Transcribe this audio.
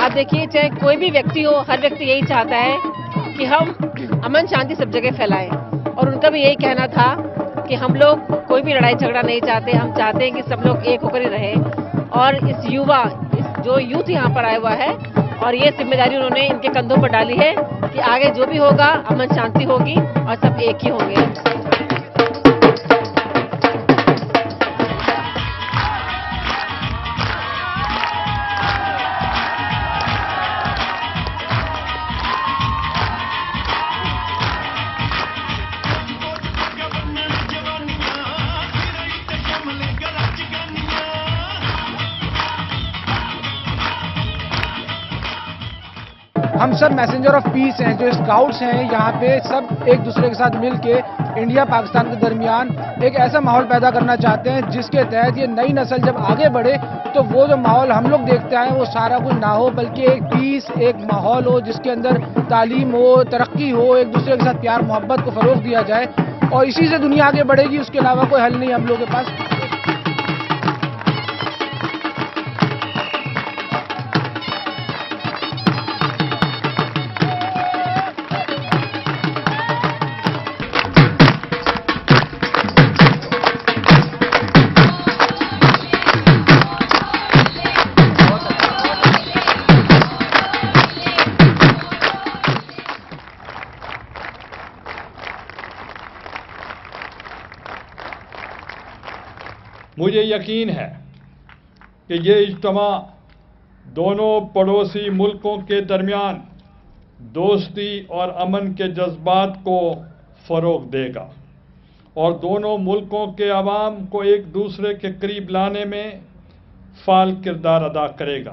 आप देखिए, चाहे कोई भी व्यक्ति हो, हर व्यक्ति यही चाहता है कि हम अमन शांति सब जगह फैलाएं। और उनका भी यही कहना था कि हम लोग कोई भी लड़ाई झगड़ा नहीं चाहते, हम चाहते हैं कि सब लोग एक होकर ही रहें। और इस जो यूथ यहाँ पर आया हुआ है, और ये जिम्मेदारी उन्होंने इनके कंधों पर डाली है कि आगे जो भी होगा अमन शांति होगी और सब एक ही होंगे। हम सब मैसेंजर ऑफ पीस हैं, जो स्काउट्स हैं यहाँ पे, सब एक दूसरे के साथ मिलके इंडिया पाकिस्तान के दरमियान एक ऐसा माहौल पैदा करना चाहते हैं जिसके तहत ये नई नस्ल जब आगे बढ़े तो वो जो माहौल हम लोग देखते हैं वो सारा कुछ ना हो, बल्कि एक पीस, एक माहौल हो जिसके अंदर तालीम हो, तरक्की हो, एक दूसरे के साथ प्यार मोहब्बत को फरोग दिया जाए। और इसी से दुनिया आगे बढ़ेगी, उसके अलावा कोई हल नहीं हम लोगों के पास। मुझे यकीन है कि ये इज्तिमा दोनों पड़ोसी मुल्कों के दरमियान दोस्ती और अमन के जज्बात को फ़रोग देगा और दोनों मुल्कों के अवाम को एक दूसरे के करीब लाने में फ़ाल किरदार अदा करेगा।